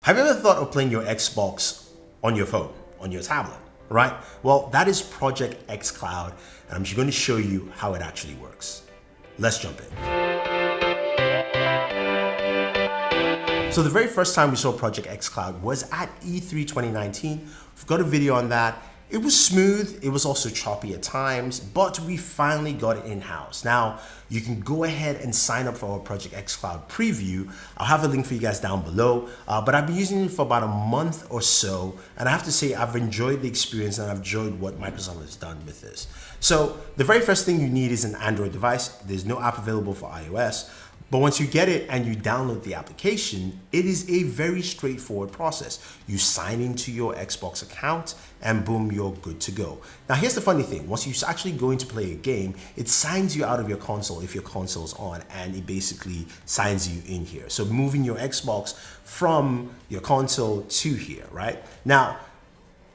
Have you ever thought of playing your Xbox on your phone, on your tablet, right? Well, that is Project xCloud, and I'm just going to show you how it actually works. Let's jump in. So the very first time we saw Project xCloud was at E3 2019. We've got a video on that. It was smooth, it was also choppy at times, but we finally got it in-house. Now, you can go ahead and sign up for our Project xCloud preview. I'll have a link for you guys down below, but I've been using it for about a month or so, and I have to say I've enjoyed the experience and I've enjoyed what Microsoft has done with this. So the very first thing you need is an Android device. There's no app available for iOS. But once you get it and you download the application, it is a very straightforward process. You sign into your Xbox account and boom, you're good to go. Now here's the funny thing, once you actually go in to play a game, it signs you out of your console if your console's on, and it basically signs you in here. So moving your Xbox from your console to here, right? Now,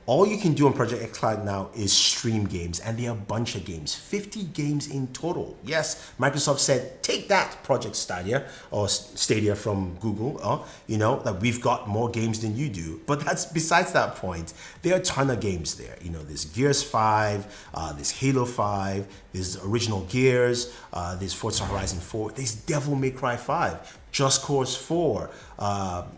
all you can do on Project xCloud now is stream games, and there are a bunch of games, 50 games in total. Yes, Microsoft said, take that, Project Stadia, or Stadia from Google, that we've got more games than you do. But that's besides that point. There are a ton of games there. There's Gears 5, there's Halo 5, there's original Gears, there's Forza Horizon 4, there's Devil May Cry 5. Just Cause 4,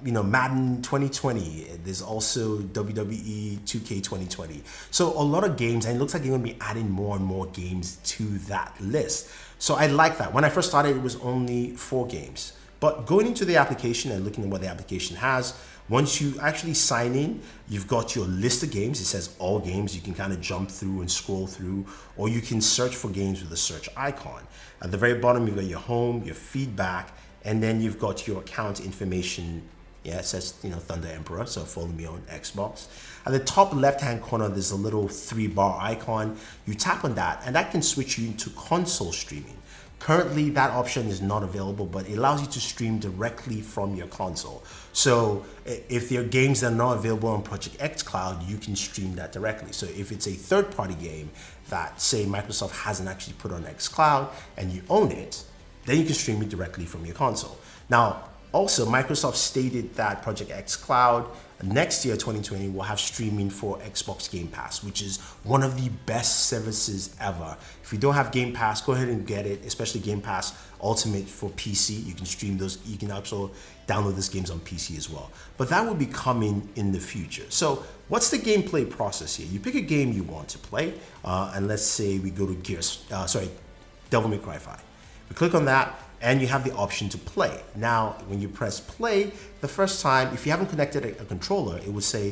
Madden 2020, there's also WWE 2K 2020. So a lot of games, and it looks like they're gonna be adding more and more games to that list. So I like that. When I first started, it was only 4 games. But going into the application and looking at what the application has, once you actually sign in, you've got your list of games. It says all games. You can kind of jump through and scroll through, or you can search for games with a search icon. At the very bottom, you've got your home, your feedback, and then you've got your account information. Yeah, it says, Thunder Emperor, so follow me on Xbox. At the top left-hand corner, there's a little 3-bar icon. You tap on that, and that can switch you into console streaming. Currently, that option is not available, but it allows you to stream directly from your console. So if there are games that are not available on Project xCloud, you can stream that directly. So if it's a third-party game that, say, Microsoft hasn't actually put on xCloud and you own it, then you can stream it directly from your console. Now, also, Microsoft stated that Project xCloud next year, 2020, will have streaming for Xbox Game Pass, which is one of the best services ever. If you don't have Game Pass, go ahead and get it, especially Game Pass Ultimate for PC. You can stream those. You can also download these games on PC as well. But that will be coming in the future. So what's the gameplay process here? You pick a game you want to play, and let's say we go to Devil May Cry 5. We click on that, and you have the option to play. Now, when you press play, the first time, if you haven't connected a controller, it would say,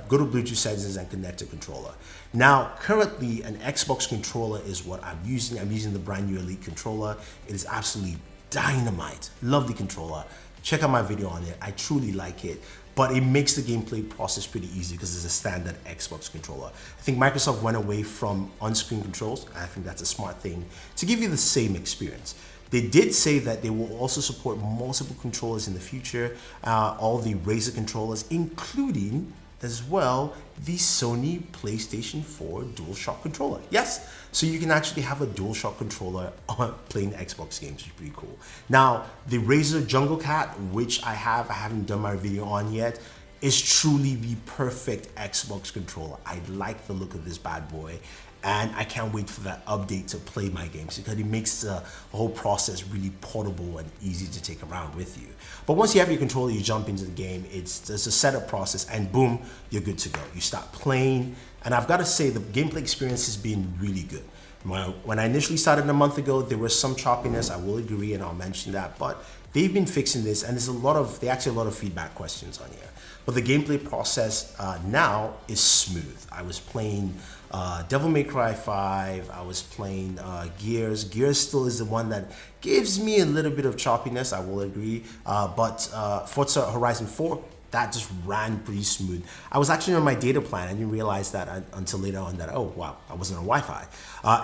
go to Bluetooth settings and connect a controller. Now, currently, an Xbox controller is what I'm using. I'm using the brand new Elite controller. It is absolutely dynamite. Lovely controller. Check out my video on it. I truly like it. But it makes the gameplay process pretty easy because it's a standard Xbox controller. I think Microsoft went away from on-screen controls. I think that's a smart thing to give you the same experience. They did say that they will also support multiple controllers in the future, all the Razer controllers, including as well the Sony PlayStation 4 DualShock controller. Yes, so you can actually have a DualShock controller on playing Xbox games, which is pretty cool. Now, the Razer Jungle Cat, which I haven't done my video on yet, is truly the perfect Xbox controller. I like the look of this bad boy, and I can't wait for that update to play my games because it makes the whole process really portable and easy to take around with you. But once you have your controller, you jump into the game, it's a setup process, and boom, you're good to go. You start playing, and I've got to say the gameplay experience has been really good. When I initially started a month ago, there was some choppiness, I will agree, and I'll mention that, but they've been fixing this, and there's actually a lot of feedback questions on here. But the gameplay process now is smooth. I was playing Devil May Cry 5, I was playing Gears. Gears still is the one that gives me a little bit of choppiness, I will agree, but Forza Horizon 4, that just ran pretty smooth. I was actually on my data plan. I didn't realize that until later on that, oh wow, I wasn't on Wi-Fi.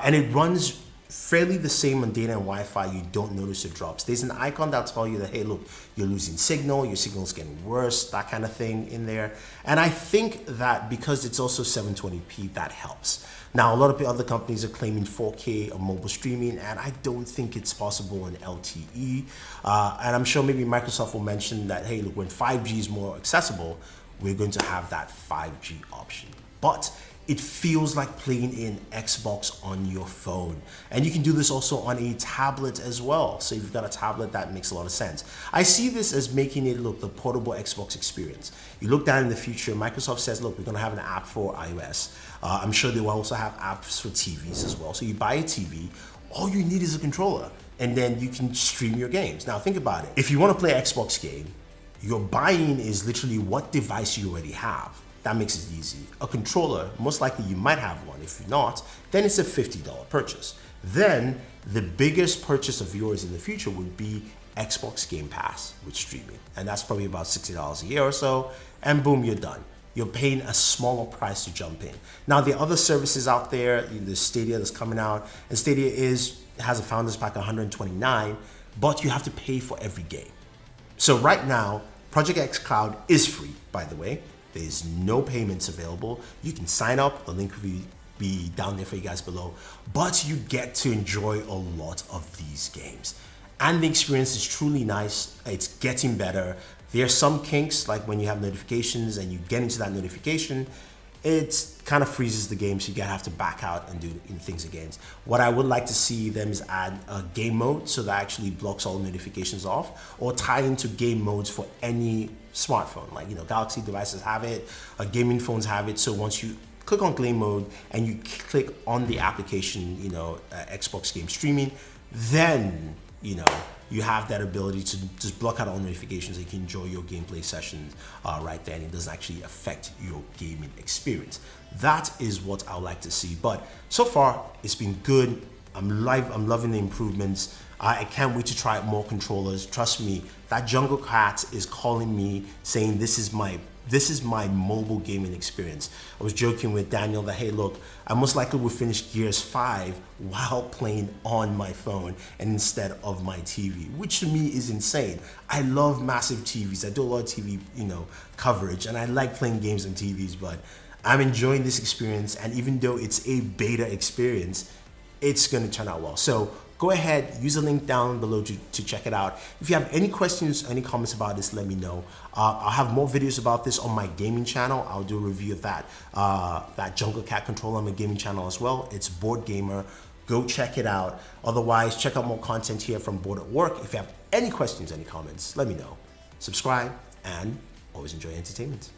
And it runs fairly the same on data and Wi-Fi. You don't notice the drops. There's an icon that'll tell you that, hey, look, you're losing signal, your signal's getting worse, that kind of thing in there. And I think that because it's also 720p, that helps. Now, a lot of other companies are claiming 4K on mobile streaming, and I don't think it's possible in LTE. And I'm sure maybe Microsoft will mention that, hey, look, when 5G is more accessible, we're going to have that 5G option. But it feels like playing in Xbox on your phone. And you can do this also on a tablet as well. So if you've got a tablet, that makes a lot of sense. I see this as making it look the portable Xbox experience. You look down in the future, Microsoft says, look, we're gonna have an app for iOS. I'm sure they will also have apps for TVs as well. So you buy a TV, all you need is a controller, and then you can stream your games. Now think about it. If you wanna play an Xbox game, your buying is literally what device you already have. That makes it easy. A controller, most likely you might have one. If you're not, then it's a $50 purchase. Then the biggest purchase of yours in the future would be Xbox Game Pass with streaming. And that's probably about $60 a year or so. And boom, you're done. You're paying a smaller price to jump in. Now, the other services out there, the Stadia that's coming out, and Stadia has a founders pack of $129, but you have to pay for every game. So right now, Project xCloud is free, by the way. There's no payments available. You can sign up. The link will be down there for you guys below. But you get to enjoy a lot of these games. And the experience is truly nice. It's getting better. There's some kinks, like when you have notifications and you get into that notification, it kind of freezes the game, so you have to back out and do things again. What I would like to see them is add a game mode so that actually blocks all notifications off, or tie into game modes for any smartphone. Like, Galaxy devices have it, gaming phones have it. So once you click on game mode and you click on the application, Xbox game streaming, then you have that ability to just block out all notifications so you can enjoy your gameplay sessions right there, and it doesn't actually affect your gaming experience. That is what I would like to see. But so far, it's been good. I'm loving the improvements. I can't wait to try out more controllers. Trust me, that Jungle Cat is calling me saying this is my mobile gaming experience. I was joking with Daniel that, hey, look, I most likely will finish Gears 5 while playing on my phone and instead of my TV, which to me is insane. I love massive TVs. I do a lot of TV, coverage, and I like playing games on TVs, but I'm enjoying this experience. And even though it's a beta experience, it's gonna turn out well. So go ahead, use the link down below to check it out. If you have any questions, any comments about this, let me know. I'll have more videos about this on my gaming channel. I'll do a review of that Jungle Cat controller on my gaming channel as well. It's Board Gamer. Go check it out. Otherwise, check out more content here from Board at Work. If you have any questions, any comments, let me know. Subscribe, and always enjoy entertainment.